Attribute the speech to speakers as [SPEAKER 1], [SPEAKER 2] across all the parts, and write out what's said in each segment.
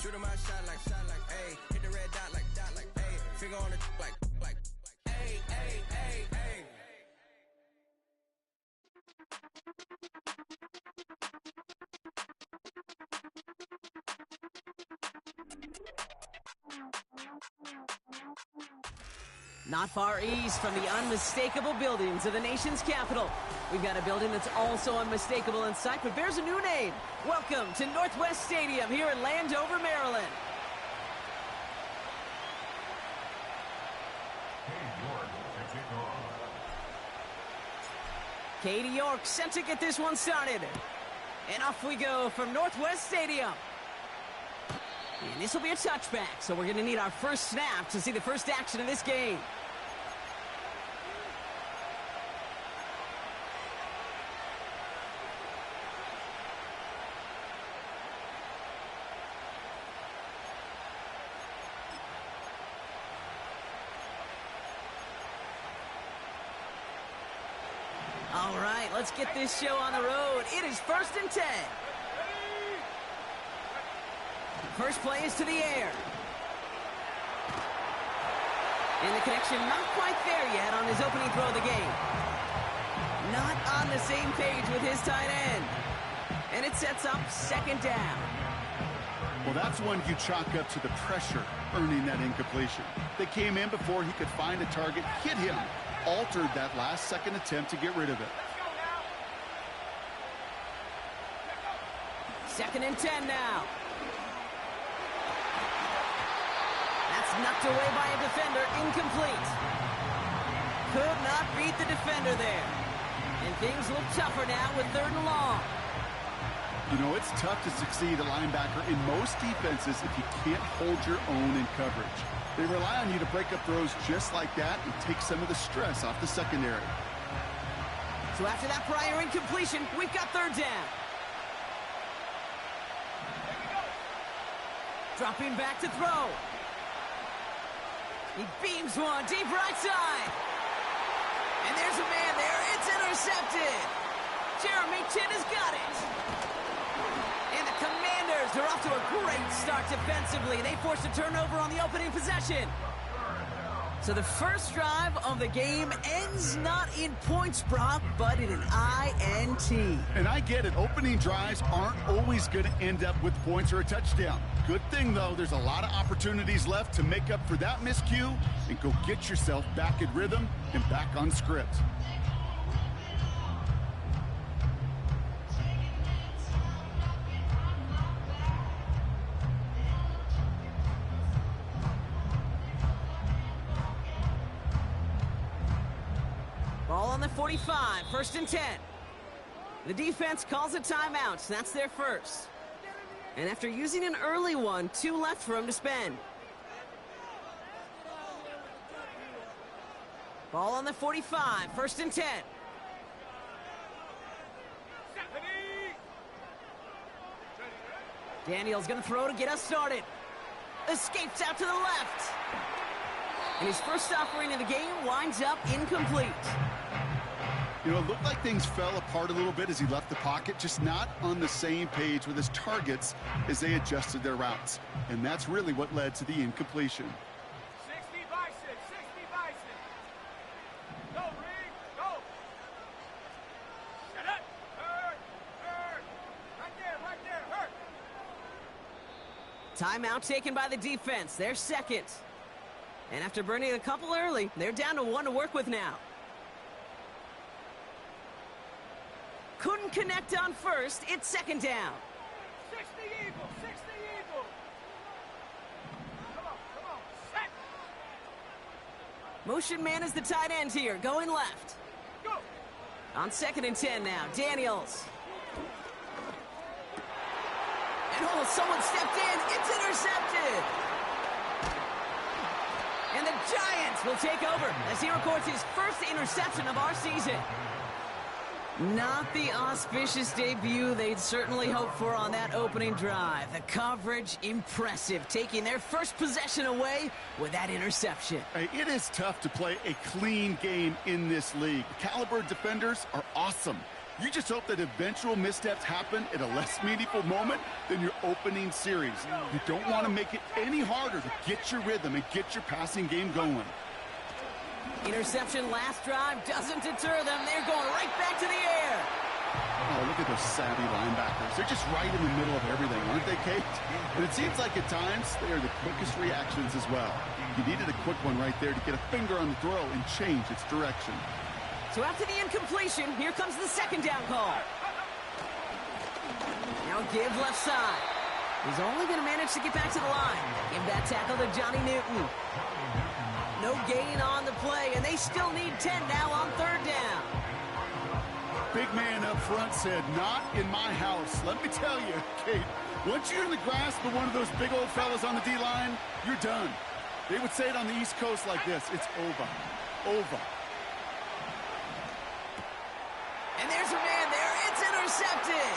[SPEAKER 1] Shoot him my shot like, ayy. Hit the red dot like, ayy. Finger on the like, ayy, ayy, ayy, ayy.
[SPEAKER 2] Not far east from the unmistakable buildings of the nation's capital, we've got a building that's also unmistakable in sight, but bears a new name. Welcome to Northwest Stadium here in Landover, Maryland. Katie York set to get this one started. And off we go from Northwest Stadium. And this will be a touchback, so we're going to need our first snap to see the first action of this game. All right, let's get this show on the road. It is 1st and 10. First play is to the air. And the connection not quite there yet on his opening throw of the game. Not on the same page with his tight end. And it sets up 2nd down.
[SPEAKER 3] Well, that's one you chalk up to the pressure earning that incompletion. They came in before he could find a target, hit him, altered that last second attempt to get rid of it.
[SPEAKER 2] 2nd and 10 now. That's knocked away by a defender, incomplete. Could not beat the defender there. And things look tougher now with 3rd and long.
[SPEAKER 3] You know, it's tough to succeed at linebacker in most defenses if you can't hold your own in coverage. They rely on you to break up throws just like that and take some of the stress off the secondary.
[SPEAKER 2] So after that prior incompletion, we've got 3rd down. Dropping back to throw. He beams one deep right side. And there's a man there. It's intercepted. Jeremy Chin has got it. And the Commanders are off to a great start defensively. They forced a turnover on the opening possession. So the first drive of the game ends not in points, Brock, but in an INT.
[SPEAKER 3] And I get it. Opening drives aren't always going to end up with points or a touchdown. Good thing, though, there's a lot of opportunities left to make up for that miscue and go get yourself back in rhythm and back on script.
[SPEAKER 2] Ball on the 45, 1st and 10. The defense calls a timeout. That's their first. And after using an early one, 2 left for him to spend. Ball on the 45, 1st and 10. Daniel's going to throw to get us started. Escapes out to the left. And his first offering of the game winds up incomplete.
[SPEAKER 3] You know, it looked like things fell apart a little bit as he left the pocket, just not on the same page with his targets as they adjusted their routes. And that's really what led to the incompletion.
[SPEAKER 4] 60 Bison, 60 Bison. Go, Reed, go. Shut up. Hurt, hurt. Right there, hurt.
[SPEAKER 2] Timeout taken by the defense. They're second. And after burning a couple early, they're down to 1 to work with now. Couldn't connect on first. It's 2nd down.
[SPEAKER 4] 60 Eagles, 60 Eagles. Come on, set.
[SPEAKER 2] Motion man is the tight end here, going left.
[SPEAKER 4] Go.
[SPEAKER 2] On 2nd and 10 now, Daniels. And oh, someone stepped in. It's intercepted. And the Giants will take over as he records his first interception of our season. Not the auspicious debut they'd certainly hoped for on that opening drive. The coverage, impressive, taking their first possession away with that interception.
[SPEAKER 3] Hey, it is tough to play a clean game in this league. Caliber defenders are awesome. You just hope that eventual missteps happen at a less meaningful moment than your opening series. You don't want to make it any harder to get your rhythm and get your passing game going.
[SPEAKER 2] Interception last drive doesn't deter them. They're going right back to the air.
[SPEAKER 3] Oh, look at those savvy linebackers. They're just right in the middle of everything, aren't they, Kate? And it seems like at times they are the quickest reactions as well. You needed a quick one right there to get a finger on the throw and change its direction.
[SPEAKER 2] So after the incompletion, here comes the second down call. Now give left side. He's only going to manage to get back to the line. Give that tackle to Johnny Newton. No gain on the play, and they still need 10 now on third down.
[SPEAKER 3] Big man up front said, not in my house. Let me tell you, Kate, once you're in the grasp of one of those big old fellas on the D-line, you're done. They would say it on the East Coast like this, it's over. Over.
[SPEAKER 2] And there's a man there. It's intercepted.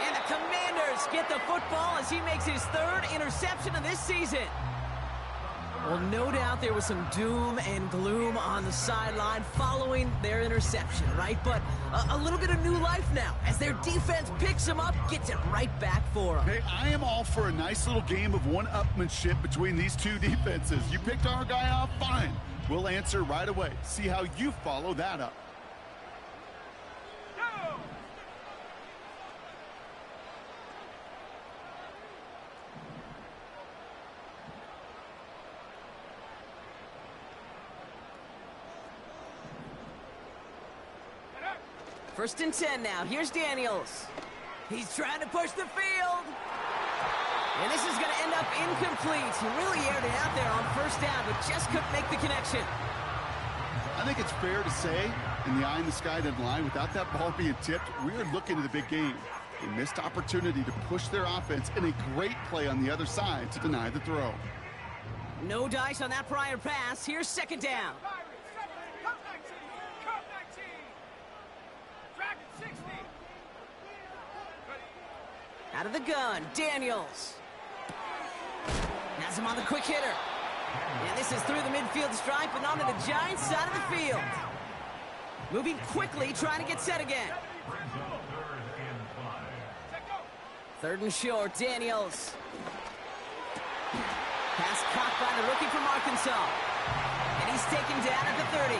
[SPEAKER 2] And the Commanders get the football as he makes his third interception of this season. Well, no doubt there was some doom and gloom on the sideline following their interception, right? But a little bit of new life now as their defense picks him up, gets it right back for him.
[SPEAKER 3] Hey, I am all for a nice little game of one-upmanship between these two defenses. You picked our guy off, fine. We'll answer right away. See how you follow that up.
[SPEAKER 2] First and 10 now. Here's Daniels. He's trying to push the field. And this is going to end up incomplete. He really aired it out there on first down, but just couldn't make the connection.
[SPEAKER 3] I think it's fair to say, in the eye in the sky doesn't lie, without that ball being tipped, we're looking at the big game. A missed opportunity to push their offense and a great play on the other side to deny the throw.
[SPEAKER 2] No dice on that prior pass. Here's second down. Out of the gun, Daniels. Has him on the quick hitter. And this is through the midfield stripe and onto the Giants' side of the field. Moving quickly, trying to get set again. Third and short, Daniels. Pass caught by the rookie from Arkansas. And he's taken down at the 30.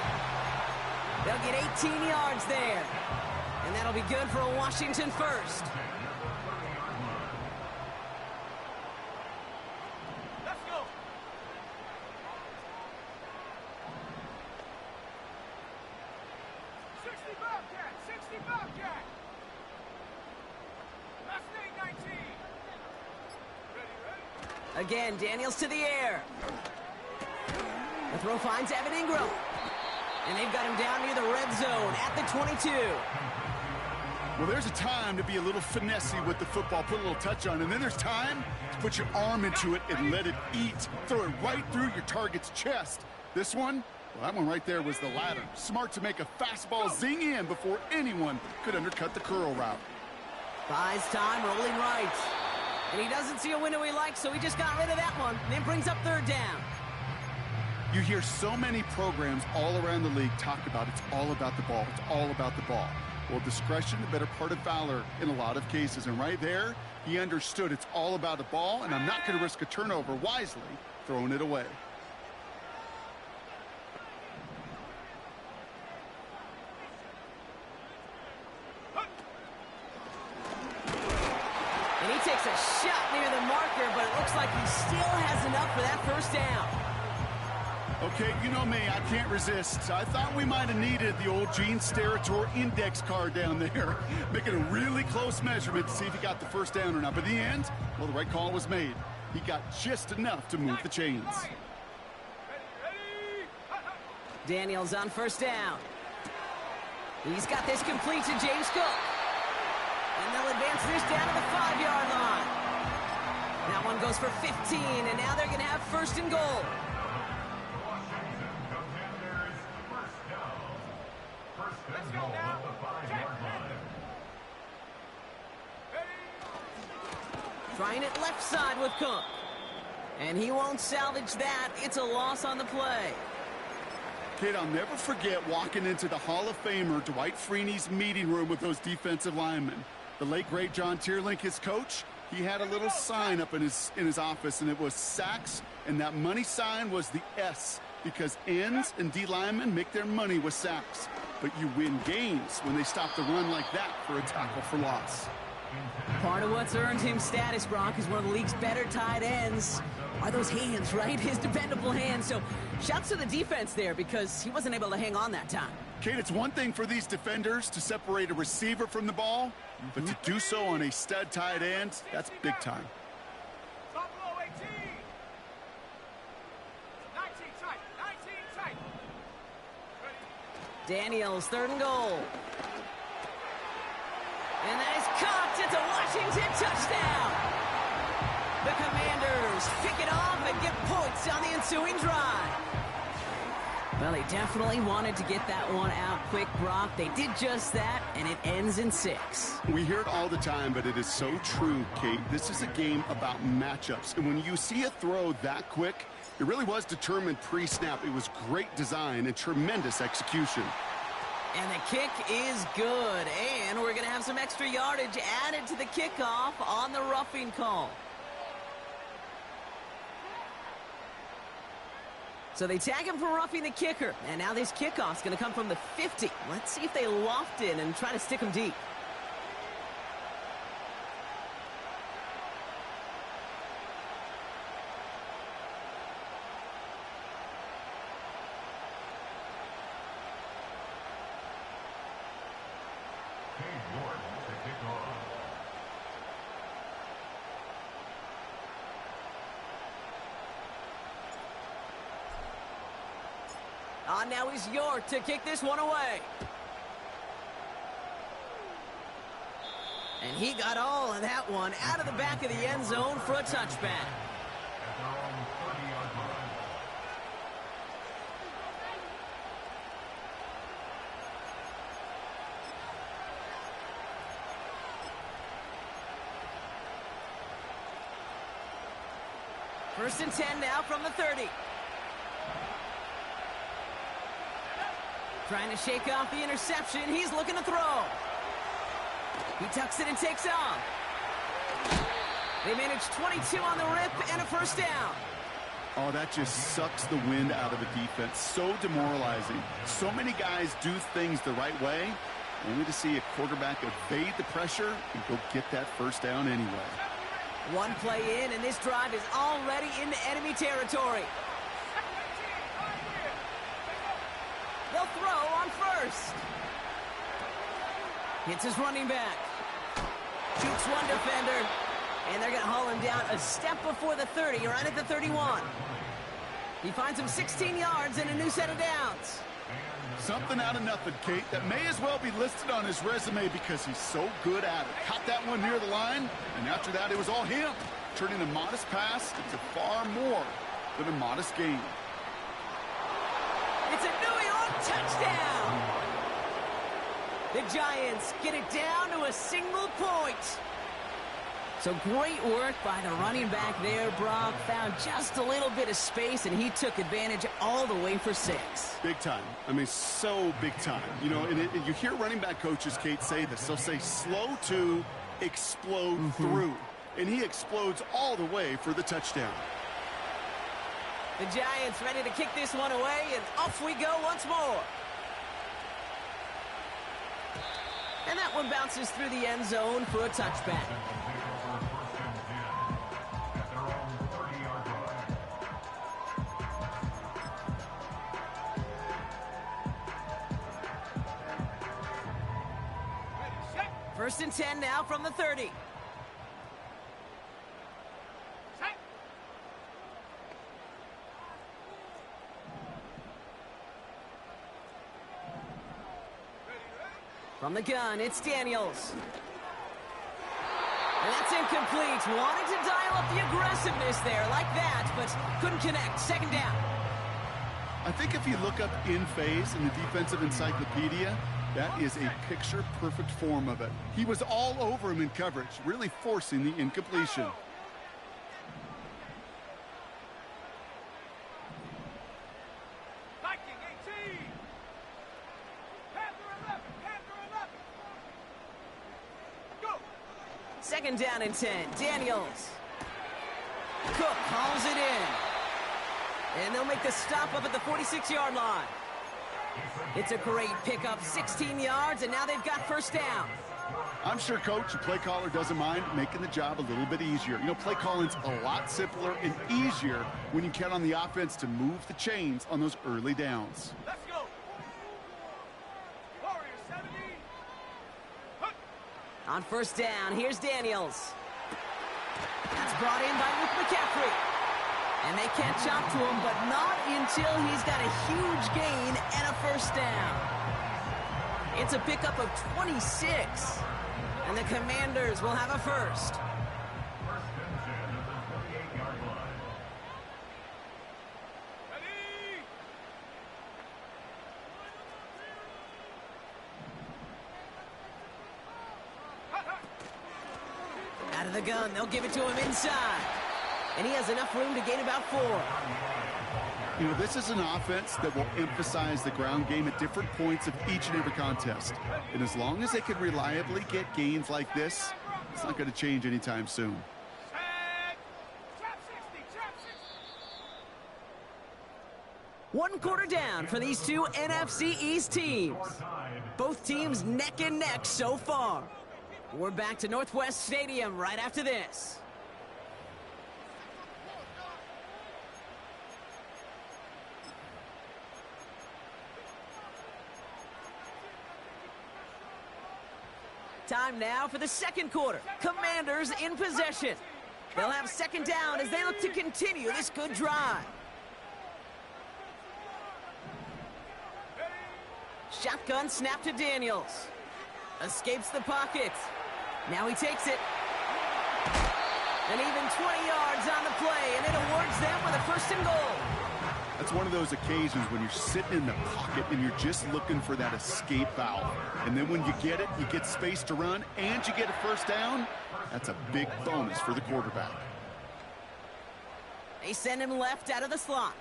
[SPEAKER 2] They'll get 18 yards there. And that'll be good for a Washington first. Again, Daniels to the air. The throw finds Evan Ingram. And they've got him down near the red zone at the 22.
[SPEAKER 3] Well, there's a time to be a little finessey with the football, put a little touch on, and then there's time to put your arm into it and let it eat. Throw it right through your target's chest. This one, well, that one right there was the latter. Smart to make a fastball zing in before anyone could undercut the curl route.
[SPEAKER 2] Buys time, rolling right. And he doesn't see a window he likes, so he just got rid of that one. And then brings up third down.
[SPEAKER 3] You hear so many programs all around the league talk about it's all about the ball. It's all about the ball. Well, discretion, the better part of valor in a lot of cases. And right there, he understood it's all about the ball, and I'm not going to risk a turnover wisely throwing it away.
[SPEAKER 2] And he takes a shot near the marker, but it looks like he still has enough for that first down.
[SPEAKER 3] Okay, you know me, I can't resist. I thought we might have needed the old Gene Steratore index card down there, making a really close measurement to see if he got the first down or not. But in the end, well, the right call was made. He got just enough to move the chains.
[SPEAKER 2] Daniels on first down. He's got this complete to James Cook. And they'll advance this down to the 5-yard line. That one goes for 15, and now they're going to have first and goal. Trying it left side with Cook. And he won't salvage that. It's a loss on the play.
[SPEAKER 3] Kid, I'll never forget walking into the Hall of Famer Dwight Freeney's meeting room with those defensive linemen. The late, great John Tierlink, his coach, he had a little sign up in his office, and it was sacks, and that money sign was the S, because ends and D linemen make their money with sacks. But you win games when they stop the run like that for a tackle for loss.
[SPEAKER 2] Part of what's earned him status, Brock, is one of the league's better tight ends. Are those hands, right? His dependable hands. So shouts to the defense there because he wasn't able to hang on that time.
[SPEAKER 3] Kate, it's one thing for these defenders to separate a receiver from the ball, but to do so on a stud tight end, that's big time.
[SPEAKER 4] Top low 18. 19 tight. 19 tight. Ready?
[SPEAKER 2] Daniels, 3rd and goal. And that is caught. It's a Washington touchdown. The Commanders pick it off and get points on the ensuing drive. Well, they definitely wanted to get that one out quick, Brock. They did just that, and it ends in 6.
[SPEAKER 3] We hear it all the time, but it is so true, Kate. This is a game about matchups. And when you see a throw that quick, it really was determined pre-snap. It was great design and tremendous execution.
[SPEAKER 2] And the kick is good. And we're going to have some extra yardage added to the kickoff on the roughing call. So they tag him for roughing the kicker. And now this kickoff's going to come from the 50. Let's see if they loft in and try to stick him deep. On now is York to kick this one away. And he got all of that one out of the back of the end zone for a touchback. First and 10 now from the 30. Trying to shake off the interception. He's looking to throw. He tucks it and takes off. They manage 22 on the rip and a first down.
[SPEAKER 3] Oh, that just sucks the wind out of a defense. So demoralizing. So many guys do things the right way, only to see a quarterback evade the pressure and go get that first down anyway.
[SPEAKER 2] One play in, and this drive is already into enemy territory. They'll throw on first. Hits his running back. Shoots one defender. And they're going to haul him down a step before the 30, right at the 31. He finds him 16 yards and a new set of downs.
[SPEAKER 3] Something out of nothing, Kate, that may as well be listed on his resume because he's so good at it. Caught that one near the line, and after that, it was all him, turning a modest pass into far more than a modest gain.
[SPEAKER 2] It's a New York touchdown! The Giants get it down to a single point. So great work by the running back there, Brock. Found just a little bit of space, and he took advantage all the way for 6.
[SPEAKER 3] Big time. I mean, so big time. You know, and you hear running back coaches, Kate, say this. They'll say slow to explode through. And he explodes all the way for the touchdown.
[SPEAKER 2] The Giants ready to kick this one away, and off we go once more. And that one bounces through the end zone for a touchback. First and 10 now from the 30. From the gun, it's Daniels. And that's incomplete. Wanted to dial up the aggressiveness there like that, but couldn't connect. Second down.
[SPEAKER 3] I think if you look up in phase in the defensive encyclopedia, that is a picture-perfect form of it. He was all over him in coverage, really forcing the incompletion.
[SPEAKER 4] Viking 18.
[SPEAKER 2] Second down and 10. Daniels. Cook calls it in. And they'll make the stop up at the 46-yard line. It's a great pickup, 16 yards, and now they've got first down.
[SPEAKER 3] I'm sure, Coach, the play caller doesn't mind making the job a little bit easier. You know, play calling's a lot simpler and easier when you count on the offense to move the chains on those early downs.
[SPEAKER 4] Let's go. Warriors 70.
[SPEAKER 2] On first down, here's Daniels. That's brought in by Luke McCaffrey. And they can't chop to him, but not until he's got a huge gain and a first down. It's a pickup of 26. And the Commanders will have a first. Out of the gun, they'll give it to him inside. And he has enough room to gain about 4.
[SPEAKER 3] You know, this is an offense that will emphasize the ground game at different points of each and every contest. And as long as they can reliably get gains like this, it's not going to change anytime soon.
[SPEAKER 4] Trap 60, trap 60.
[SPEAKER 2] 1 quarter down for these two NFC East teams. Both teams neck and neck so far. We're back to Northwest Stadium right after this. Time now for the second quarter. Commanders in possession. They'll have second down as they look to continue this good drive. Shotgun snap to Daniels. Escapes the pocket. Now he takes it. And even 20 yards on the play, and it awards them with a first and goal.
[SPEAKER 3] That's one of those occasions when you're sitting in the pocket and you're just looking for that escape valve. And then when you get it, you get space to run and you get a first down. That's a big bonus for the quarterback.
[SPEAKER 2] They send him left out of the slot.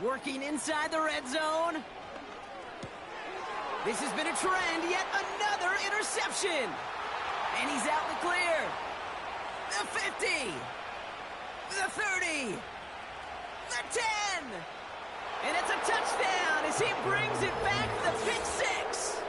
[SPEAKER 2] Working inside the red zone. This has been a trend, yet another interception. And he's out in the clear. The 50. The 30. The 10. And it's a touchdown as he brings it back for the pick 6.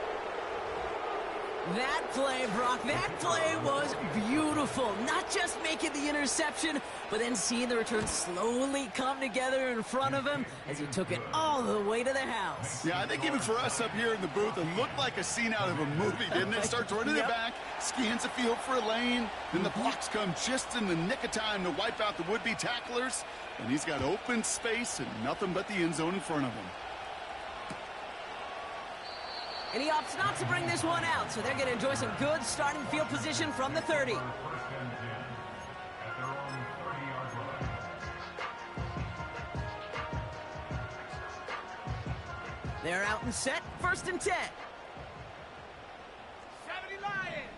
[SPEAKER 2] That play, Brock, that play was beautiful. Not just making the interception, but then seeing the return slowly come together in front of him as he took it all the way to the house.
[SPEAKER 3] Yeah, I think even for us up here in the booth, it looked like a scene out of a movie, didn't it? Starts running it back, scans the field for a lane, then the blocks come just in the nick of time to wipe out the would-be tacklers, and he's got open space and nothing but the end zone in front of him.
[SPEAKER 2] And he opts not to bring this one out, so they're going to enjoy some good starting field position from the 30. They're out and set, first and 10.
[SPEAKER 4] 70 Lions.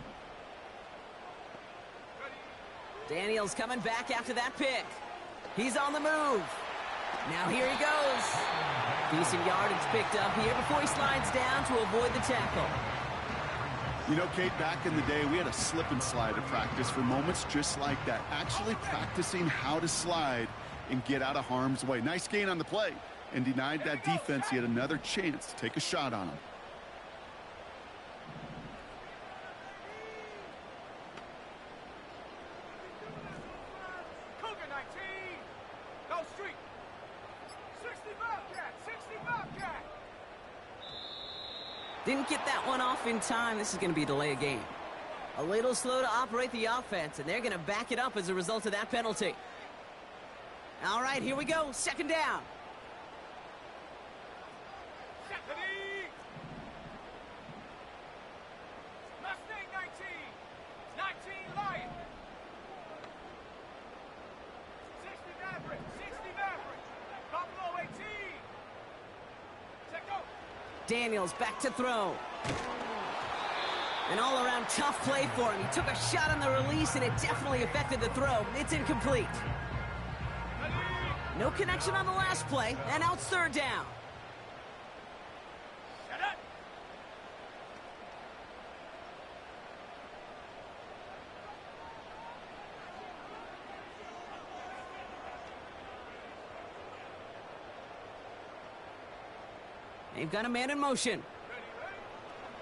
[SPEAKER 2] Daniels coming back after that pick. He's on the move. Now here he goes. Decent yardage picked up here before he slides down to avoid the tackle.
[SPEAKER 3] You know, Kate, back in the day, we had a slip and slide at practice for moments just like that. Actually practicing how to slide and get out of harm's way. Nice gain on the play, and denied that defense yet another chance to take a shot on him.
[SPEAKER 4] Cougar 19. Go street. 60 Bobcat. 60 Bobcat.
[SPEAKER 2] Didn't get that one off in time. This is going to be a delay of game. A little slow to operate the offense, and they're going to back it up as a result of that penalty. All right, here we go. Second down.
[SPEAKER 4] Stephanie. Mustang 19. 19 Lion. 60 Maverick. 60 Maverick. Buffalo 18. Check go.
[SPEAKER 2] Daniels back to throw. An all-around tough play for him. He took a shot on the release, and it definitely affected the throw. It's incomplete. No connection on the last play, and now it's third down.
[SPEAKER 4] Shut up.
[SPEAKER 2] They've got a man in motion.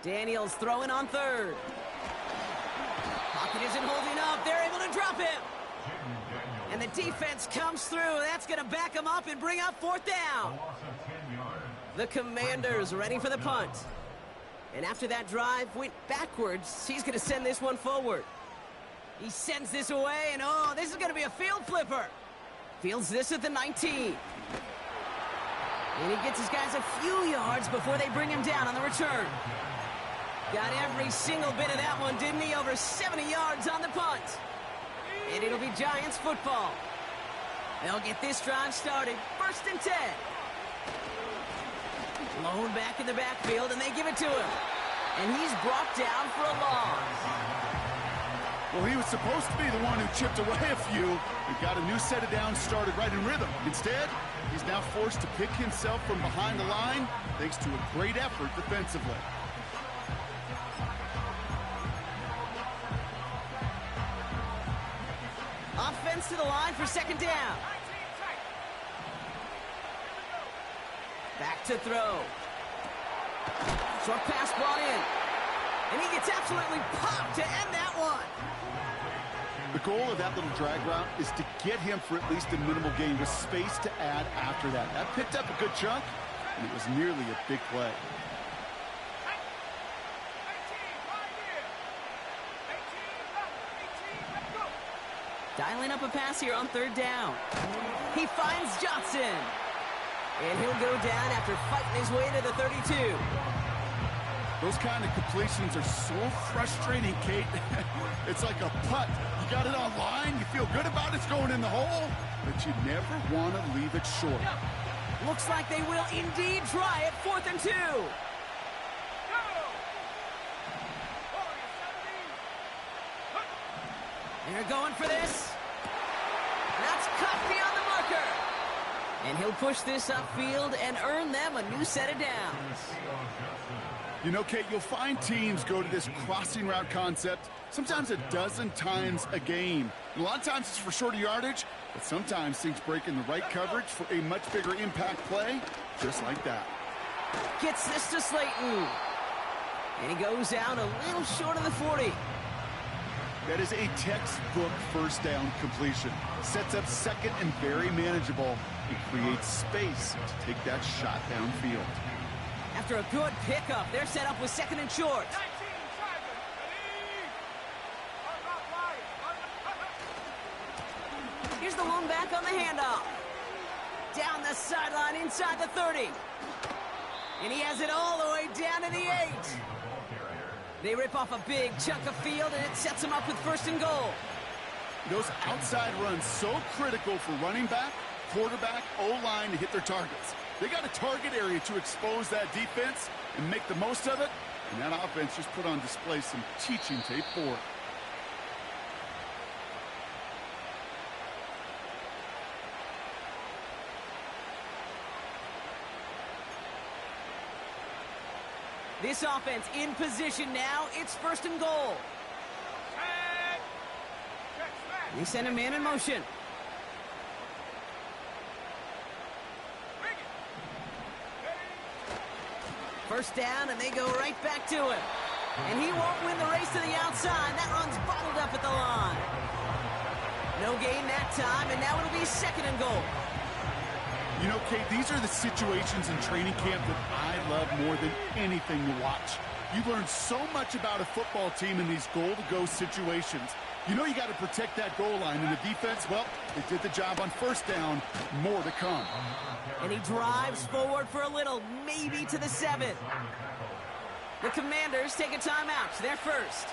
[SPEAKER 2] Daniels throwing on third. Pocket isn't holding up. They're able to drop him. And the defense comes through. That's going to back him up and bring up fourth down. The Commanders ready for the punt. And after that drive went backwards, he's going to send this one forward. He sends this away, and oh, this is going to be a field flipper. Fields this at the 19. And he gets his guys a few yards before they bring him down on the return. Got every single bit of that one, didn't he? Over 70 yards on the punt. And it'll be Giants football. They'll get this drive started. 1st and 10. Lone back in the backfield, and they give it to him. And he's brought down for a loss.
[SPEAKER 3] Well, he was supposed to be the one who chipped away a few and got a new set of downs started right in rhythm. Instead, he's now forced to pick himself from behind the line thanks to a great effort defensively.
[SPEAKER 2] Offense to the line for 2nd down. Back to throw. Short pass brought in. And he gets absolutely popped to end that one.
[SPEAKER 3] The goal of that little drag route is to get him for at least a minimal gain with space to add after that. That picked up a good chunk, and it was nearly a big play.
[SPEAKER 2] Dialing up a pass here on 3rd down. He finds Johnson. And he'll go down after fighting his way to the 32.
[SPEAKER 3] Those kind of completions are so frustrating, Kate. It's like a putt. You got it on line, you feel good about it's going in the hole, but you never want to leave it short.
[SPEAKER 2] Looks like they will indeed try it. 4th and 2. They're going for this. That's caught beyond the marker. And he'll push this upfield and earn them a new set of downs.
[SPEAKER 3] You know, Kate, you'll find teams go to this crossing route concept sometimes a dozen times a game. And a lot of times it's for shorter yardage, but sometimes things break in the right coverage for a much bigger impact play, just like that.
[SPEAKER 2] Gets this to Slayton. And he goes out a little short of the 40.
[SPEAKER 3] That is a textbook 1st down completion. Sets up 2nd and very manageable. It creates space to take that shot downfield.
[SPEAKER 2] After a good pickup, they're set up with 2nd and short. Here's the lone back on the handoff. Down the sideline inside the 30. And he has it all the way down to the 8. They rip off a big chunk of field, and it sets them up with 1st and goal.
[SPEAKER 3] Those outside runs so critical for running back, quarterback, O-line to hit their targets. They got a target area to expose that defense and make the most of it, and that offense just put on display some teaching tape for it.
[SPEAKER 2] This offense in position now. It's 1st and goal. They send a man in motion. First down, and they go right back to him. And he won't win the race to the outside. That run's bottled up at the line. No gain that time, and now it'll be 2nd and goal.
[SPEAKER 3] You know, Kate, these are the situations in training camp that I love more than anything to watch. You learn so much about a football team in these goal-to-go situations. You know you got to protect that goal line, and the defense, well, they did the job on 1st down. More to come.
[SPEAKER 2] And he drives forward for a little, maybe to the 7. The Commanders take a timeout. They're first.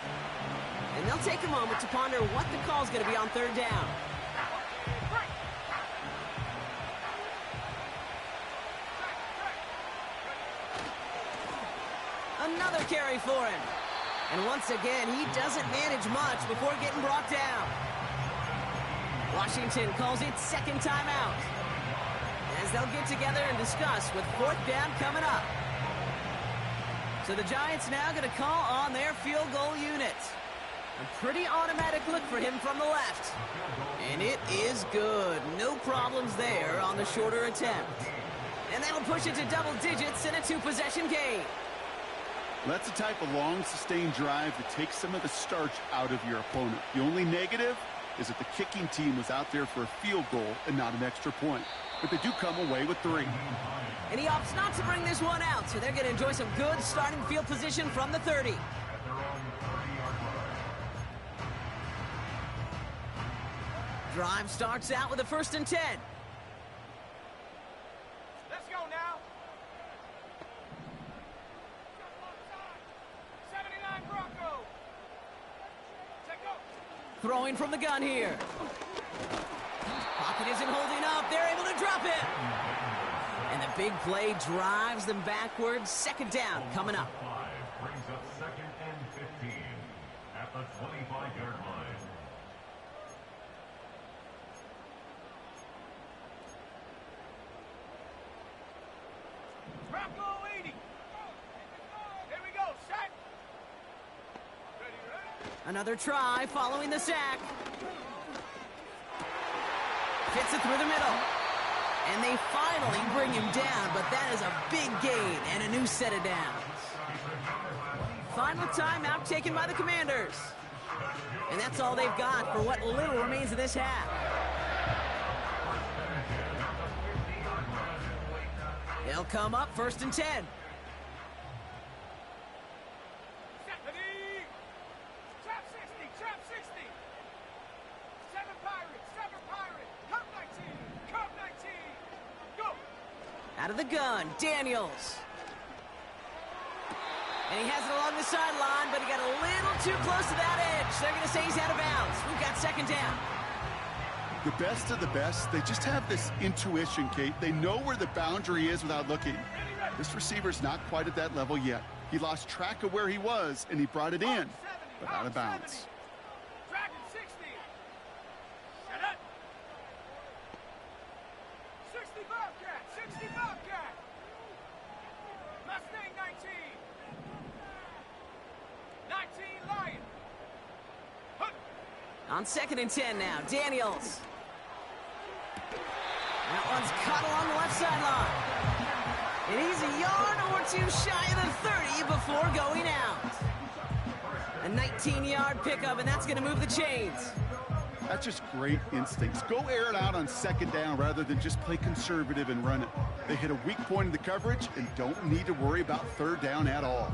[SPEAKER 2] And they'll take a moment to ponder what the call's going to be on 3rd down. Another carry for him. And once again, he doesn't manage much before getting brought down. Washington calls it 2nd timeout, as they'll get together and discuss with 4th down coming up. So the Giants now going to call on their field goal unit. A pretty automatic look for him from the left. And it is good. No problems there on the shorter attempt. And that'll push it to double digits in a two-possession game.
[SPEAKER 3] That's the type of long, sustained drive that takes some of the starch out of your opponent. The only negative is that the kicking team was out there for a field goal and not an extra point. But they do come away with 3.
[SPEAKER 2] And he opts not to bring this one out, so they're going to enjoy some good starting field position from the 30. Drive starts out with a 1st and 10.
[SPEAKER 4] Let's go now. 79 Bronco. Take go.
[SPEAKER 2] Throwing from the gun here. Pocket isn't holding up. They're able to drop it. And the big play drives them backwards. 2nd down coming up.
[SPEAKER 5] Brings up 2nd and 15 at the 25-yard line.
[SPEAKER 4] Bronco 80. Here we go. Set. Ready.
[SPEAKER 2] Another try following the sack. Fits it through the middle. And they finally bring him down, but that is a big gain and a new set of downs. Final timeout taken by the Commanders. And that's all they've got for what little remains of this half. They'll come up 1st and 10.
[SPEAKER 4] Trap 60. Trap 60. 7 Pirates. 7 Pirates. Curve 19. Curve 19. Go.
[SPEAKER 2] Out of the gun, Daniels. And he has it along the sideline, but he got a little too close to that edge. They're going to say he's out of bounds. We've got 2nd down.
[SPEAKER 3] The best of the best, they just have this intuition, Kate. They know where the boundary is without looking. This receiver's not quite at that level yet. He lost track of where he was, and he brought it in, but out of bounds.
[SPEAKER 4] Dragon 60. Shut up. 60 Bobcat. 60 Bobcat. Mustang 19. 19 Lion. Hunt.
[SPEAKER 2] On 2nd and 10 now, Daniels. That one's caught along the left sideline. And he's a yard or 2 shy of the 30 before going out. A 19-yard pickup, and that's going to move the chains.
[SPEAKER 3] That's just great instincts. Go air it out on 2nd down rather than just play conservative and run it. They hit a weak point in the coverage and don't need to worry about 3rd down at all.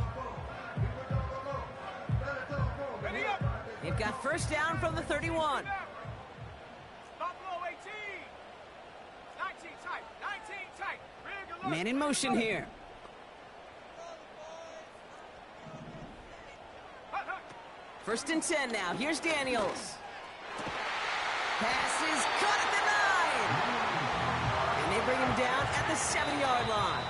[SPEAKER 4] Ready up.
[SPEAKER 2] They've got 1st down from the 31.
[SPEAKER 4] Buffalo 18. 19 tight. 19 tight. Rig alert.
[SPEAKER 2] Man in motion here.
[SPEAKER 4] Hut, hut.
[SPEAKER 2] 1st and 10 now. Here's Daniels. Pass is caught at the 9. And they bring him down at the 7-yard line.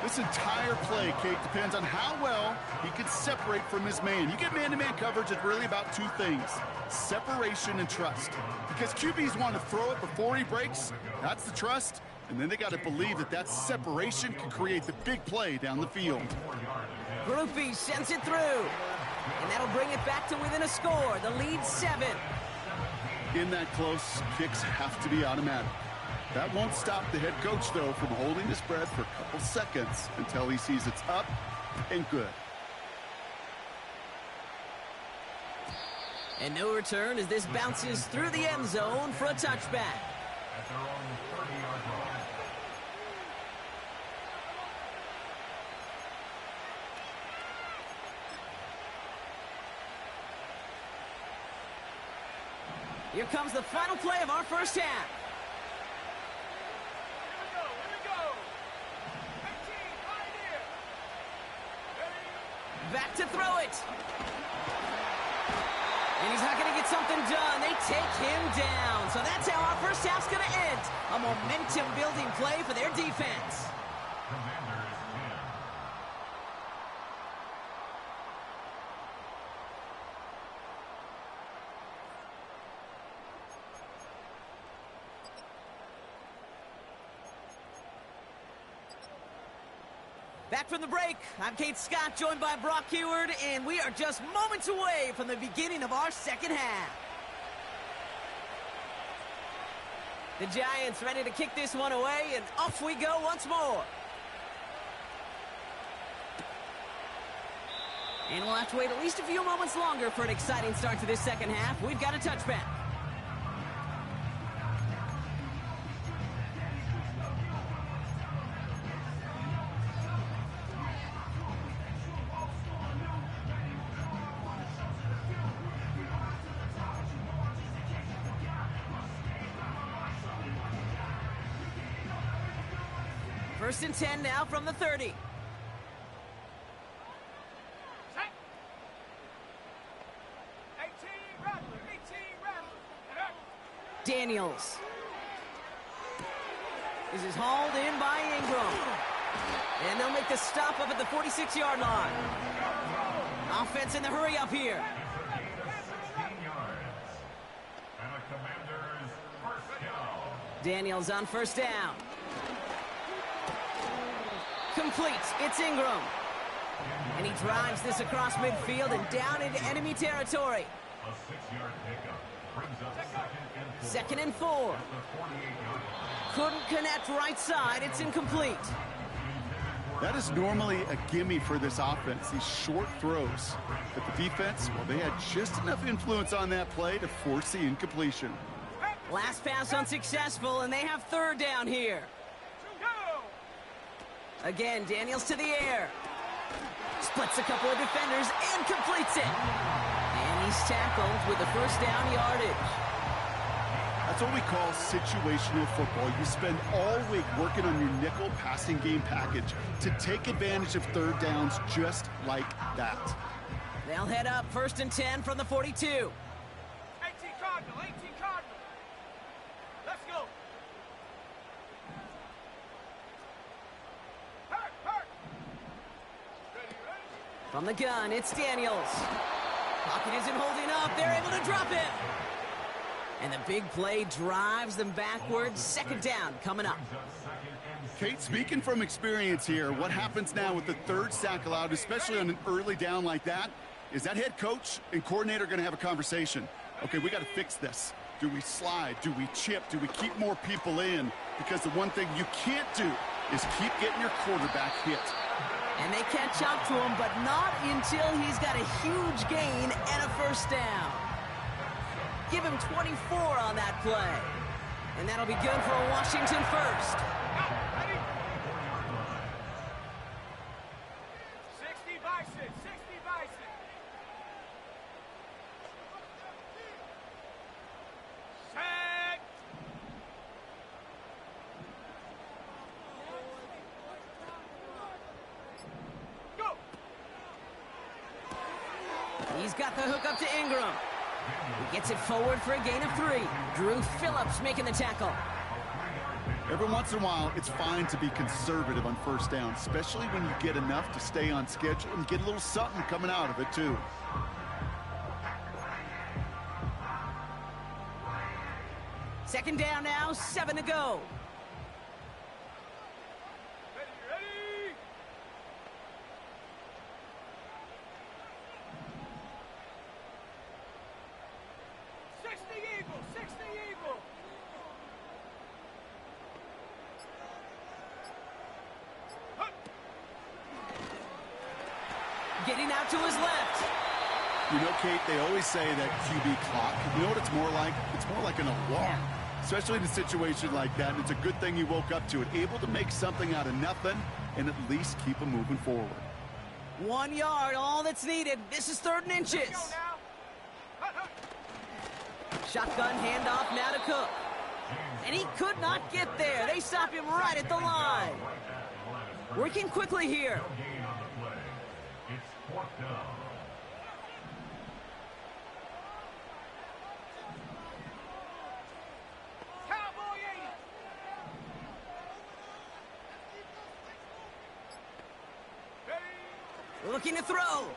[SPEAKER 3] This entire play, Kate, depends on how well he can separate from his man. You get man-to-man coverage, it's really about 2 things, separation and trust. Because QBs want to throw it before he breaks, that's the trust, and then they got to believe that that separation can create the big play down the field.
[SPEAKER 2] Groupie sends it through. And that'll bring it back to within a score. The lead 7.
[SPEAKER 3] In that close, kicks have to be automatic. That won't stop the head coach, though, from holding his breath for a couple seconds until he sees it's up and good.
[SPEAKER 2] And no return as this bounces through the end zone for a touchback.
[SPEAKER 5] At their own 30-yard line.
[SPEAKER 2] Here comes the final play of our first half.
[SPEAKER 4] Here we go. 19, Pioneer. Ready.
[SPEAKER 2] Back to throw it. And he's not going to get something done. They take him down. So that's how our first half's going to end. A momentum-building play for their defense.
[SPEAKER 5] Commanders 10.
[SPEAKER 2] Back from the break, I'm Kate Scott, joined by Brock Heward, and we are just moments away from the beginning of our second half. The Giants ready to kick this one away, and off we go once more. And we'll have to wait at least a few moments longer for an exciting start to this second half. We've got a touchback. First and 10 now from the 30.
[SPEAKER 4] Set. 18 Rattler, 18 Rattler. And up.
[SPEAKER 2] Daniels. This is hauled in by Ingram. And they'll make the stop up at the 46-yard line. Offense in the hurry up here.
[SPEAKER 5] 16 yards. And a Commander's first down.
[SPEAKER 2] Daniels on first down. Complete. It's Ingram. And he drives this across midfield and down into enemy territory.
[SPEAKER 5] A 6-yard pickup brings up
[SPEAKER 2] Second and 4.
[SPEAKER 5] at the 48-yard line.
[SPEAKER 2] Couldn't connect right side. It's incomplete.
[SPEAKER 3] That is normally a gimme for this offense, these short throws. But the defense, well, they had just enough influence on that play to force the incompletion.
[SPEAKER 2] Last pass unsuccessful, and they have third down here. Again, Daniels to the air. Splits a couple of defenders and completes it. And he's tackled with the first down yardage.
[SPEAKER 3] That's what we call situational football. You spend all week working on your nickel passing game package to take advantage of third downs just like that.
[SPEAKER 2] They'll head up first and 10 from the 42.
[SPEAKER 4] 18 Cardinal, 18 Cardinal. Let's go. Hurt, hurt. Ready, ready.
[SPEAKER 2] From the gun, it's Daniels. Pocket isn't holding up. They're able to drop him. And the big play drives them backwards. Second down coming up.
[SPEAKER 3] Kate, speaking from experience here, what happens now with the third sack allowed, especially on an early down like that, is that head coach and coordinator going to have a conversation. Okay, we got to fix this. Do we slide? Do we chip? Do we keep more people in? Because the one thing you can't do is keep getting your quarterback hit.
[SPEAKER 2] And they catch up to him, but not until he's got a huge gain and a first down. Give him 24 on that play. And that'll be good for a Washington first.
[SPEAKER 4] Ready? 60 Bison, 60 Bison. Set. Go.
[SPEAKER 2] He's got the hook up to Ingram. He gets it forward for a gain of 3. Drew Phillips making the tackle.
[SPEAKER 3] Every once in a while, it's fine to be conservative on first down, especially when you get enough to stay on schedule and get a little something coming out of it, too.
[SPEAKER 2] Second down now, 7 to go.
[SPEAKER 4] Ready, ready. Eagle, 60 Eagle. Hup.
[SPEAKER 2] Getting out to his left.
[SPEAKER 3] You know, Kate, they always say that QB clock. You know what it's more like? It's more like an alarm, especially in a situation like that. And it's a good thing you woke up to it, able to make something out of nothing and at least keep them moving forward.
[SPEAKER 2] 1 yard, all that's needed. This is 3rd and
[SPEAKER 4] Go
[SPEAKER 2] inches.
[SPEAKER 4] now. Hut, hut.
[SPEAKER 2] Shotgun handoff now to Cook. And he could not get there. They stop him right at the line. Working quickly here.
[SPEAKER 5] No gain on the play. It's 4th down.
[SPEAKER 4] Cowboy 80. Ready.
[SPEAKER 2] Looking to throw.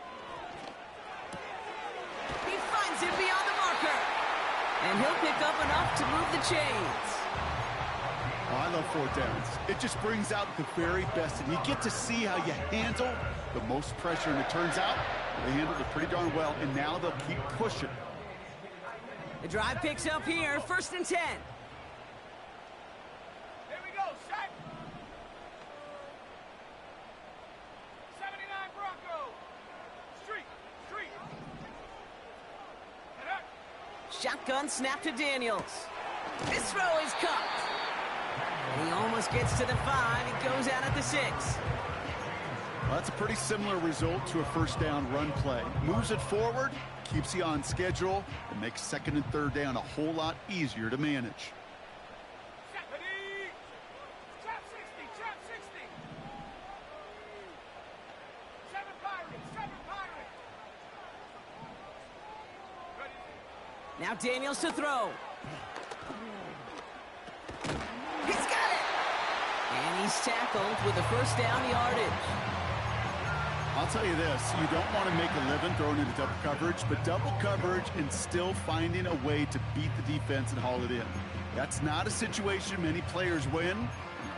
[SPEAKER 2] He finds him beyond the marker. And he'll pick up enough to move the chains.
[SPEAKER 3] Oh, I love 4th downs. It just brings out the very best, and you get to see how you handle the most pressure, and it turns out they handled it pretty darn well, and now they'll keep pushing.
[SPEAKER 2] The drive picks up here, 1st and 10. Shotgun snap to Daniels. This throw is caught. And he almost gets to the 5. He goes out at the 6.
[SPEAKER 3] Well, that's a pretty similar result to a first down run play. Moves it forward, keeps you on schedule, and makes second and third down a whole lot easier to manage.
[SPEAKER 4] Trap 60, trap 60. 7 Pirates, 7 Pirates. Ready.
[SPEAKER 2] Now Daniels to throw. He's got it! And he's tackled with the first down yardage.
[SPEAKER 3] I'll tell you this, you don't want to make a living throwing into double coverage, but double coverage and still finding a way to beat the defense and haul it in. That's not a situation many players win. There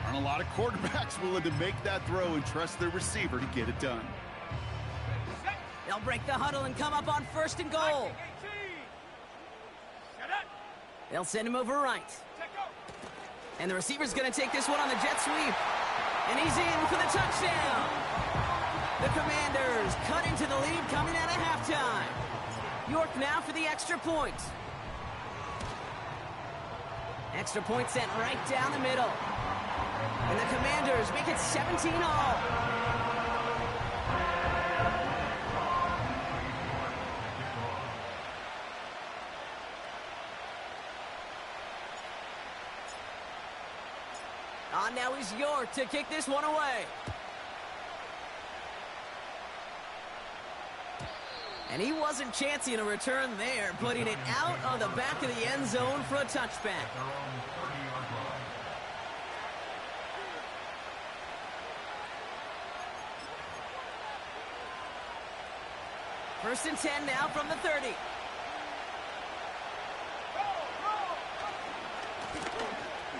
[SPEAKER 3] aren't a lot of quarterbacks willing to make that throw and trust their receiver to get it done.
[SPEAKER 2] They'll break the huddle and come up on first and goal. They'll send him over right. And the receiver's going to take this one on the jet sweep. And he's in for the touchdown. The Commanders cut into the lead coming out of halftime. York now for the extra point. Extra point sent right down the middle. And the Commanders make it 17-all. On now is York to kick this one away. And he wasn't chancing a return there, putting it out on the back of the end zone for a touchback. First and 10 now from the 30.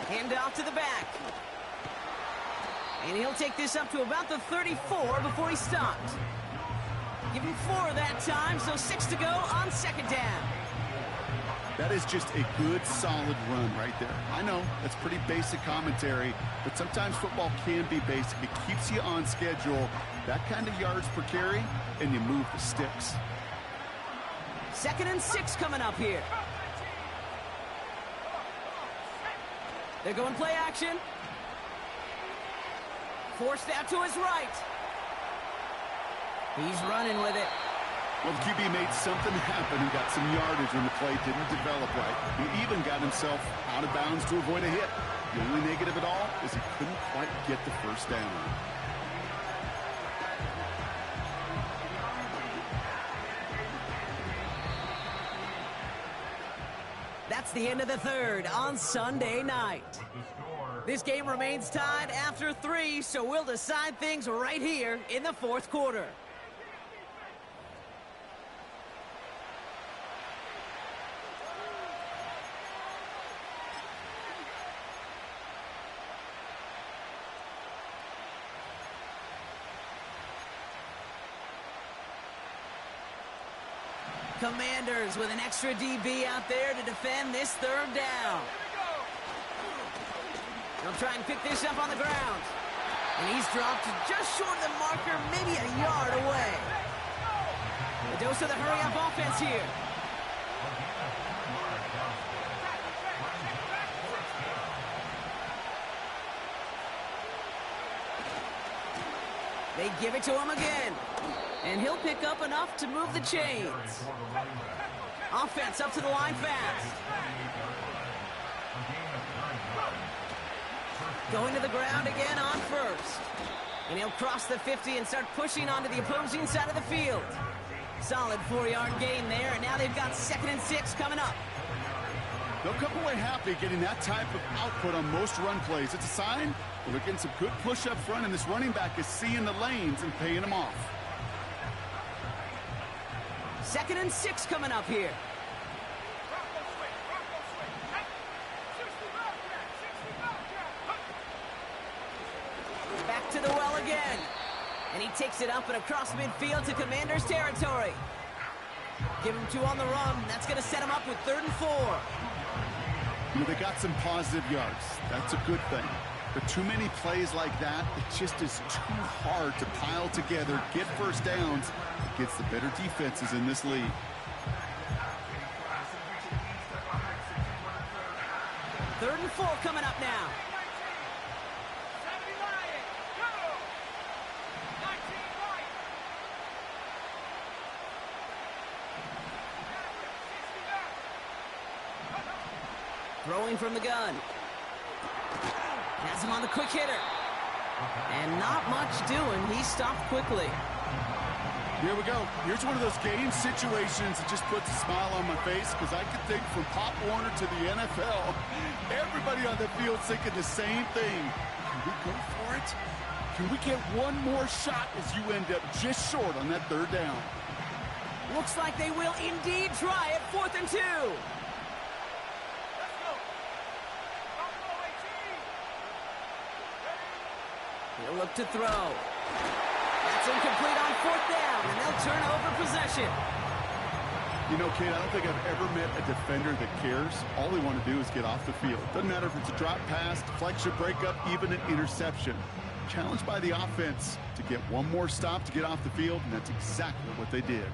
[SPEAKER 2] Hand off to the back. And he'll take this up to about the 34 before he stopped. Give him 4 that time, so 6 to go on second down.
[SPEAKER 3] That is just a good, solid run right there. I know, that's pretty basic commentary, but sometimes football can be basic. It keeps you on schedule, that kind of yards per carry, and you move the sticks.
[SPEAKER 2] Second and 6 coming up here. They're going play action. Forced out to his right. He's running with it.
[SPEAKER 3] Well, the QB made something happen and got some yardage when the play didn't develop right. He even got himself out of bounds to avoid a hit. The only negative at all is he couldn't quite get the first down.
[SPEAKER 2] That's the end of the third on Sunday night. This game remains tied after 3, so we'll decide things right here in the fourth quarter. Commanders with an extra DB out there to defend this third down. They'll try and pick this up on the ground. And he's dropped just short of the marker, maybe a yard away. A dose of the hurry-up offense here. They give it to him again. And he'll pick up enough to move the chains. Offense up to the line fast. Going to the ground again on first. And he'll cross the 50 and start pushing onto the opposing side of the field. Solid 4-yard gain there, and now they've got second and 6 coming up.
[SPEAKER 3] They'll come away happy getting that type of output on most run plays. It's a sign that they're getting some good push up front, and this running back is seeing the lanes and paying them off.
[SPEAKER 2] Second and 6 coming up here. Back to the well again. And he takes it up and across midfield to Commanders territory. Give him 2 on the run. That's going to set him up with 3rd and 4.
[SPEAKER 3] You know, they got some positive yards. That's a good thing. But too many plays like that, it just is too hard to pile together, get first downs against the better defenses in this league.
[SPEAKER 2] 3rd and 4 coming up now.
[SPEAKER 4] 70 Lions, go! 19 right. 60 left.
[SPEAKER 2] Throwing from the gun. Has him on the quick hitter. And not much doing. He stopped quickly.
[SPEAKER 3] Here we go. Here's one of those game situations that just puts a smile on my face, because I can think from Pop Warner to the NFL, everybody on the field's thinking the same thing. Can we go for it? Can we get one more shot as you end up just short on that 3rd down?
[SPEAKER 2] Looks like they will indeed try it. 4th and 2.
[SPEAKER 4] Let's go. Buffalo 18.
[SPEAKER 2] He'll look to throw. That's incomplete on 4th down, and they'll turn over possession.
[SPEAKER 3] You know, Kate, I don't think I've ever met a defender that cares. All they want to do is get off the field. Doesn't matter if it's a drop pass, deflection, breakup, even an interception. Challenged by the offense to get one more stop to get off the field, and that's exactly what they did.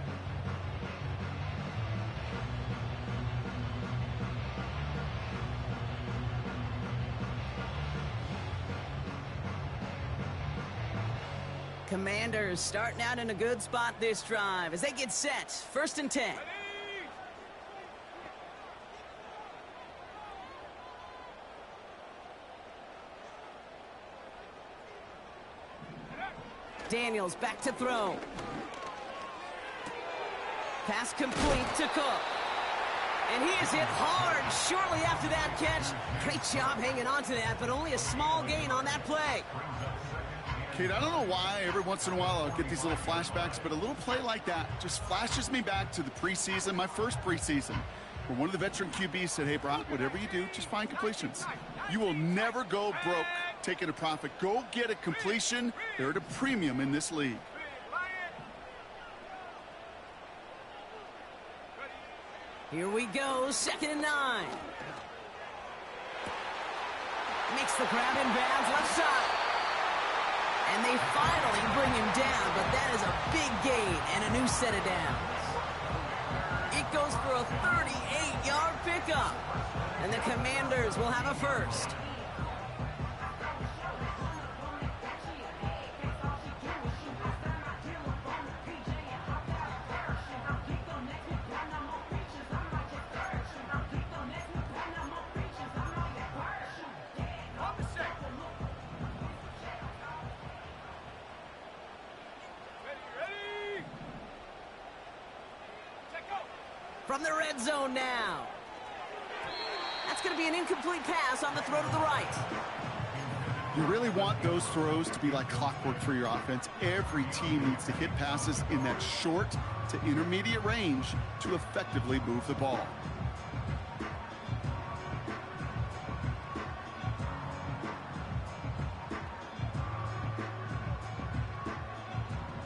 [SPEAKER 2] Commanders starting out in a good spot this drive as they get set. 1st and 10. Daniels back to throw. Pass complete to Cook. And he is hit hard shortly after that catch. Great job hanging on to that, but only a small gain on that play.
[SPEAKER 3] Kate, I don't know why every once in a while I'll get these little flashbacks, but a little play like that just flashes me back to the preseason, my first preseason, where one of the veteran QBs said, hey, Brock, whatever you do, just find completions. You will never go broke taking a profit. Go get a completion. They're at a premium in this league.
[SPEAKER 2] Here we go, 2nd and 9. Makes the grab in bounds, left side. And they finally bring him down, but that is a big gain and a new set of downs. It goes for a 38-yard pickup, and the Commanders will have a first. From the red zone now. That's going to be an incomplete pass on the throw to the right.
[SPEAKER 3] You really want those throws to be like clockwork for your offense. Every team needs to hit passes in that short to intermediate range to effectively move the ball.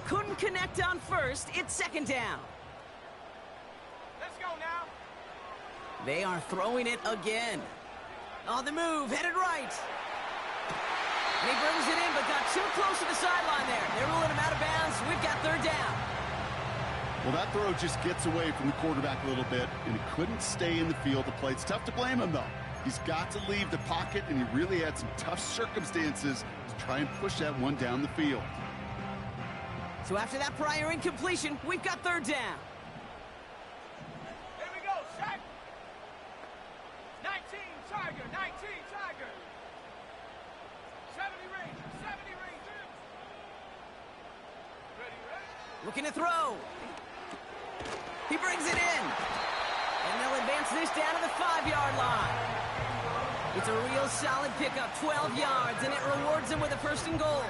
[SPEAKER 2] Couldn't connect on 1st. It's 2nd down. They are throwing it again. On the move, headed right. And he brings it in, but got too close to the sideline there. They're ruling him out of bounds. We've got 3rd down.
[SPEAKER 3] Well, that throw just gets away from the quarterback a little bit, and he couldn't stay in the field to play. It's tough to blame him, though. He's got to leave the pocket, and he really had some tough circumstances to try and push that one down the field.
[SPEAKER 2] So after that prior incompletion, we've got 3rd down.
[SPEAKER 4] Here we go, sack. 19 Tiger, 19 Tiger. 70 Rangers, 70 Rangers. Ready?
[SPEAKER 2] Looking to throw. He brings it in. And they'll advance this down to the 5-yard line. It's a real solid pickup, 12 yards, and it rewards them with a 1st and goal.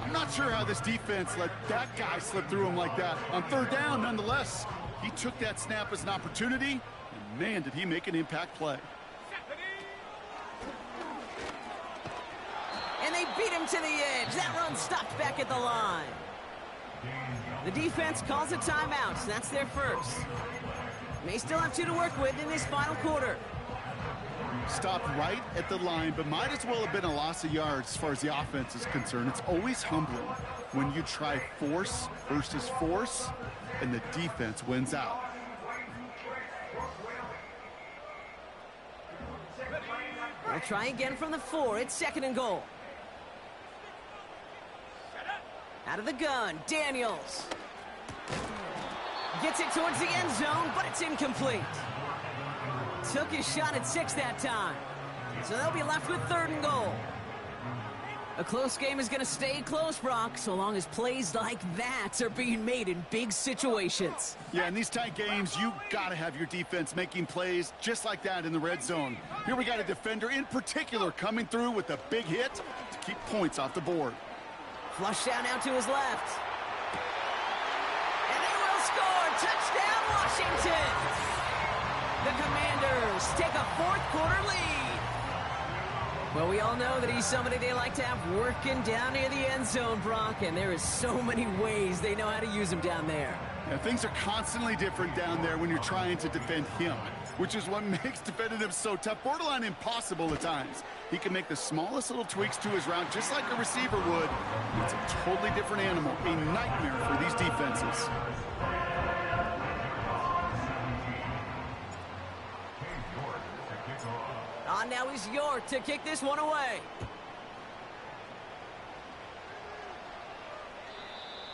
[SPEAKER 3] I'm not sure how this defense let that guy slip through him like that. On 3rd down, nonetheless, he took that snap as an opportunity, and man, did he make an impact play.
[SPEAKER 2] And they beat him to the edge. That run stopped back at the line. The defense calls a timeout. That's their first. May still have 2 to work with in this final quarter.
[SPEAKER 3] Stopped right at the line, but might as well have been a loss of yards as far as the offense is concerned. It's always humbling when you try force versus force, and the defense wins out.
[SPEAKER 2] They'll try again from the 4. It's 2nd and goal. Out of the gun, Daniels. Gets it towards the end zone, but it's incomplete. Took his shot at 6 that time. So they'll be left with 3rd and goal. A close game is going to stay close, Brock, so long as plays like that are being made in big situations.
[SPEAKER 3] Yeah, in these tight games, you got to have your defense making plays just like that in the red zone. Here we got a defender in particular coming through with a big hit to keep points off the board.
[SPEAKER 2] Flush down out to his left. And they will score. Touchdown, Washington. The Commanders take a 4th quarter lead. Well, we all know that he's somebody they like to have working down near the end zone, Brock, and there is so many ways they know how to use him down there.
[SPEAKER 3] Yeah, things are constantly different down there when you're trying to defend him, which is what makes defending him so tough, borderline impossible at times. He can make the smallest little tweaks to his route just like a receiver would. It's a totally different animal, a nightmare for these defenses.
[SPEAKER 2] Now he's York to kick this one away.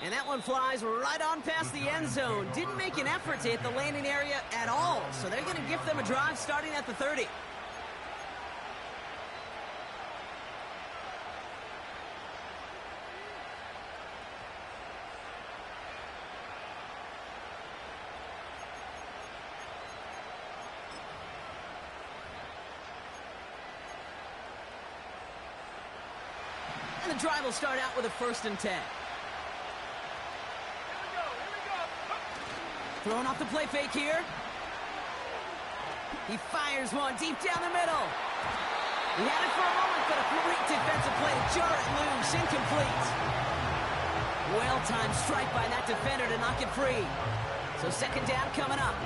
[SPEAKER 2] And that one flies right on past the end zone. Didn't make an effort to hit the landing area at all. So they're going to give them a drive starting at the 30. And the drive will start out with a 1st and 10. Throwing off the play fake here. He fires one deep down the middle. He had it for a moment, but a great defensive play to jar it loose. Incomplete. Well-timed strike by that defender to knock it free. So 2nd down coming up.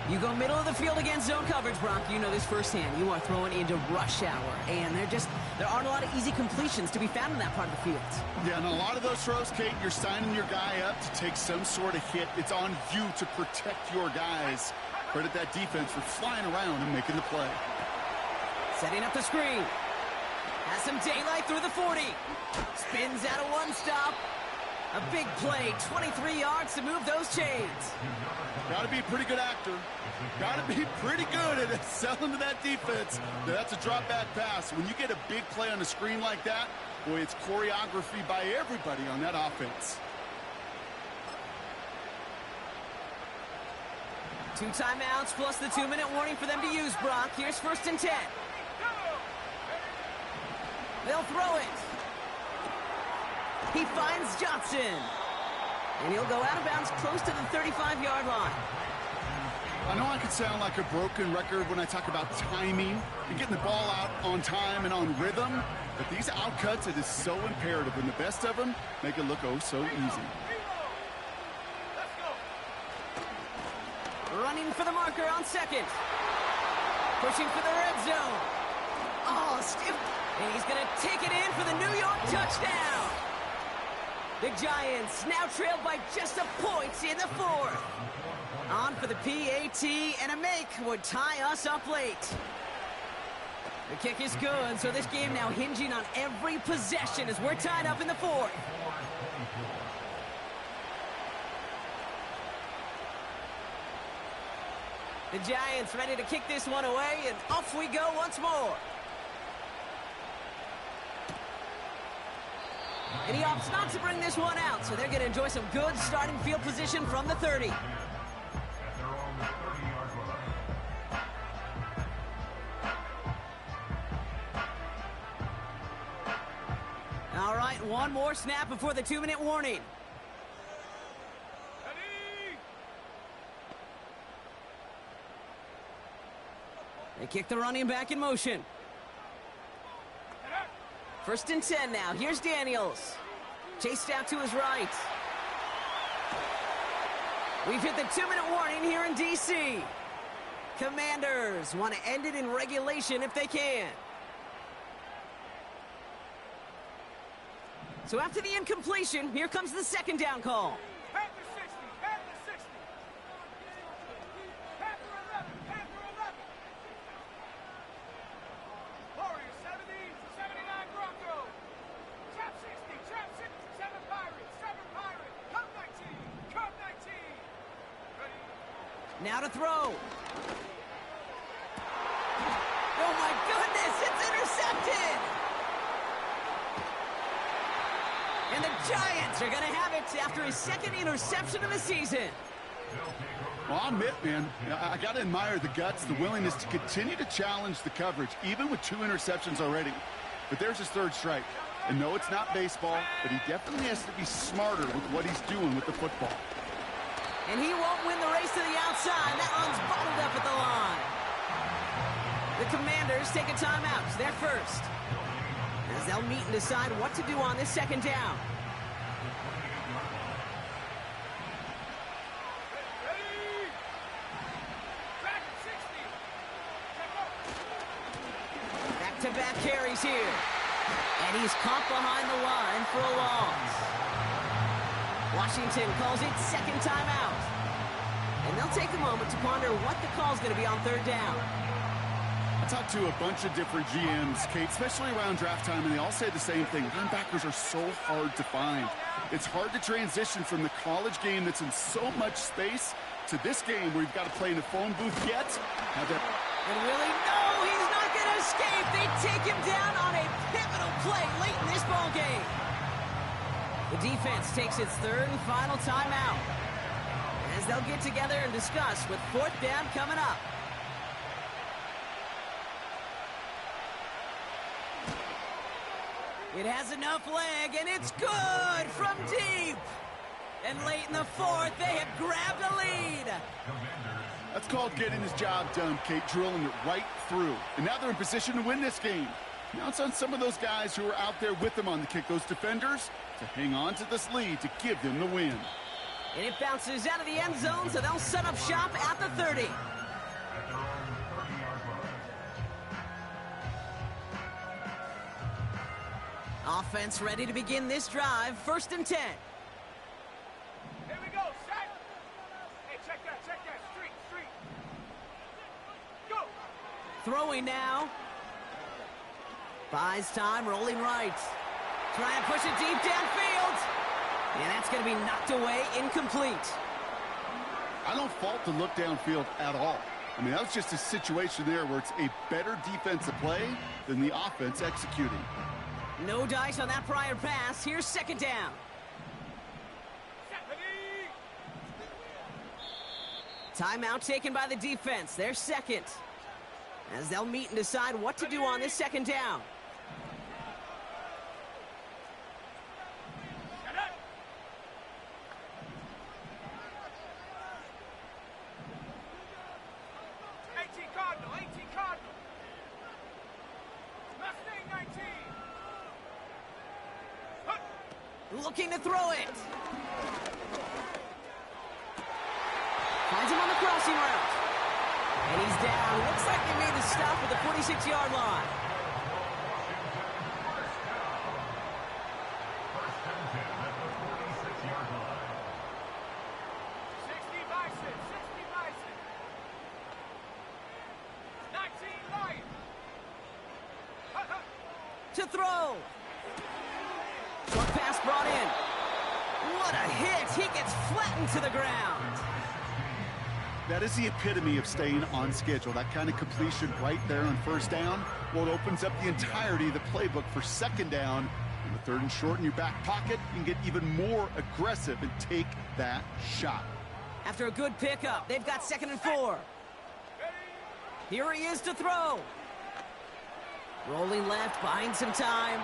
[SPEAKER 2] You go middle of the field against zone coverage, Brock. You know this firsthand. You are throwing into rush hour. And there aren't a lot of easy completions to be found in that part of the field. Yeah,
[SPEAKER 3] and a lot of those throws, Kate, you're signing your guy up to take some sort of hit. It's on you to protect your guys. Credit that defense for flying around and making the play.
[SPEAKER 2] Setting up the screen. Has some daylight through the 40. Spins out of one stop. A big play, 23 yards to move those chains.
[SPEAKER 3] Got to be a pretty good actor. Got to be pretty good at selling to that defense. That's a drop back pass. When you get a big play on the screen like that, boy, it's choreography by everybody on that offense.
[SPEAKER 2] 2 timeouts plus the 2-minute warning for them to use, Brock. Here's 1st and 10. They'll throw it. He finds Johnson. And he'll go out of bounds close to the 35-yard line.
[SPEAKER 3] I know I could sound like a broken record when I talk about timing and getting the ball out on time and on rhythm, but these outcuts, it is so imperative, and the best of them make it look oh so easy.
[SPEAKER 2] Running for the marker on 2nd. Pushing for the red zone. Oh, stiff. And he's going to take it in for the New York touchdown. The Giants now trailed by just a point in the 4th. On for the PAT, and a make would tie us up late. The kick is good, so this game now hinging on every possession as we're tied up in the 4th. The Giants ready to kick this one away, and off we go once more. And he opts not to bring this one out, so they're going to enjoy some good starting field position from the 30. All right, one more snap before the 2-minute warning. They kick the running back in motion. 1st and 10 now. Here's Daniels. Chased out to his right. We've hit the 2-minute warning here in D.C. Commanders want to end it in regulation if they can. So after the incompletion, here comes the 2nd down call.
[SPEAKER 4] Panther 60, Panther 60. Panther 11, Panther 11.
[SPEAKER 2] Now to throw. Oh my goodness, it's intercepted! And the Giants are going to have it after his second interception of the season.
[SPEAKER 3] Well, I'll admit, man, I got to admire the guts, the willingness to continue to challenge the coverage, even with 2 interceptions already. But there's his 3rd strike. And no, it's not baseball, but he definitely has to be smarter with what he's doing with the football.
[SPEAKER 2] And he won't win the race to the outside. That one's bottled up at the line. The Commanders take a timeout. They're first, as they'll meet and decide what to do on this 2nd down. Back-to-back carries here. And he's caught behind the line for a loss. Washington calls it 2nd timeout. And they'll take a moment to ponder what the call's going to be on 3rd down.
[SPEAKER 3] I talked to a bunch of different GMs, Kate, especially around draft time, and they all say the same thing. Linebackers are so hard to find. It's hard to transition from the college game that's in so much space to this game where you've got to play in a phone booth yet.
[SPEAKER 2] And really, no, he's not going to escape. They take him down on a pivotal play late in this ball game. The defense takes its 3rd and final timeout, as they'll get together and discuss with 4th down coming up. It has enough leg, and it's good from deep. And late in the 4th, they have grabbed a lead.
[SPEAKER 3] That's called getting his job done, Kate, drilling it right through. And now they're in position to win this game. Now it's on some of those guys who are out there with them on the kick, those defenders, to hang on to this lead to give them the win.
[SPEAKER 2] And it bounces out of the end zone, so they'll set up shop at the 30. Offense ready to begin this drive. 1st and 10.
[SPEAKER 4] Here we go, set. Hey, check that. Street. Go.
[SPEAKER 2] Throwing now. Buys time, rolling right. Trying to push it deep downfield. And that's going to be knocked away, incomplete.
[SPEAKER 3] I don't fault the look downfield at all. I mean, that was just a situation there where it's a better defensive play than the offense executing.
[SPEAKER 2] No dice on that prior pass. Here's 2nd down. Timeout taken by the defense. They're 2nd, as they'll meet and decide what to do on this 2nd down. Looking to throw it. Finds him on the crossing route. And he's down. Looks like they made the stop at the 46-yard line. To throw. Short pass brought in. What a hit. He gets flattened to the ground.
[SPEAKER 3] That is the epitome of staying on schedule. That kind of completion right there on 1st down. Well, it opens up the entirety of the playbook for 2nd down. In the 3rd and short in your back pocket, you can get even more aggressive and take that shot.
[SPEAKER 2] After a good pickup, they've got 2nd and 4. Here he is to throw. Rolling left, buying some time.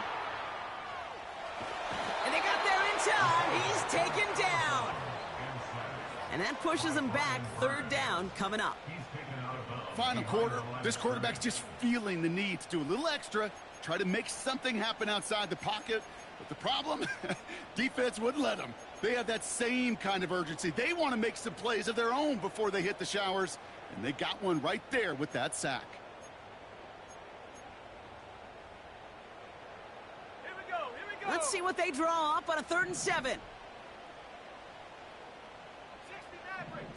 [SPEAKER 2] And they got there in time. He's taken down. And that pushes him back. 3rd down coming up.
[SPEAKER 3] Final quarter, this quarterback's just feeling the need to do a little extra, try to make something happen outside the pocket. But the problem, defense wouldn't let them. They have that same kind of urgency. They want to make some plays of their own before they hit the showers. And they got one right there with that sack.
[SPEAKER 2] Let's see what they draw up on a 3rd and 7.
[SPEAKER 4] 60 Maverick.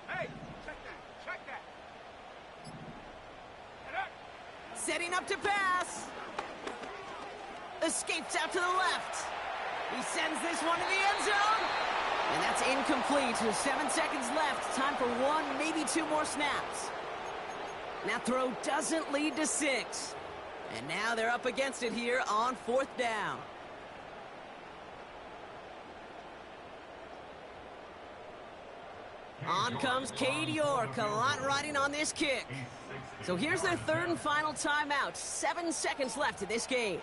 [SPEAKER 4] Hey, check that.
[SPEAKER 2] Setting up to pass. Escapes out to the left. He sends this one to the end zone. And that's incomplete. With 7 seconds left. Time for one, maybe two more snaps. That throw doesn't lead to 6. And now they're up against it here on 4th down. On comes Cade York. A lot riding on this kick. So here's their 3rd and final timeout. 7 seconds left in this game.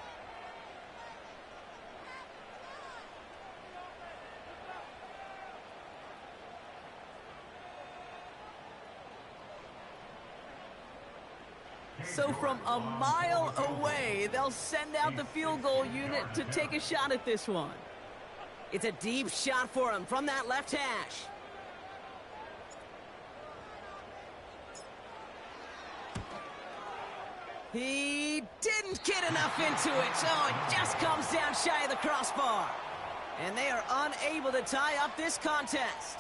[SPEAKER 2] So from a mile away, they'll send out the field goal unit to take a shot at this one. It's a deep shot for him from that left hash. He didn't get enough into it, so it just comes down shy of the crossbar. And they are unable to tie up this contest.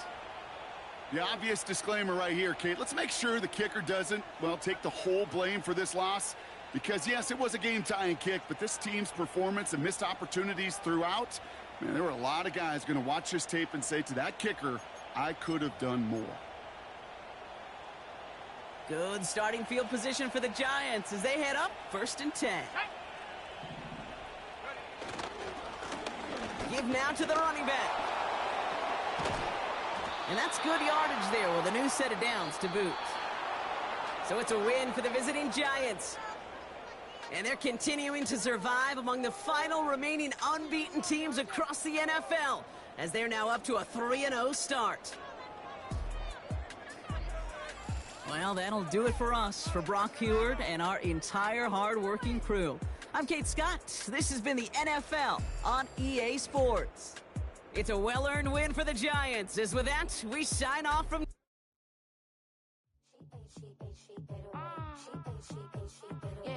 [SPEAKER 3] The obvious disclaimer right here, Kate. Let's make sure the kicker doesn't, well, take the whole blame for this loss. Because, yes, it was a game-tying kick, but this team's performance and missed opportunities throughout, man, there were a lot of guys going to watch this tape and say to that kicker, I could have done more.
[SPEAKER 2] Good starting field position for the Giants as they head up 1st and 10. Give now to the running back. And that's good yardage there with a new set of downs to boot. So it's a win for the visiting Giants. And they're continuing to survive among the final remaining unbeaten teams across the NFL as they're now up to a 3-0 start. Well, that'll do it for us, for Brock Heward and our entire hard-working crew. I'm Kate Scott. This has been the NFL on EA Sports. It's a well-earned win for the Giants. As with that, we sign off from...
[SPEAKER 6] Yeah.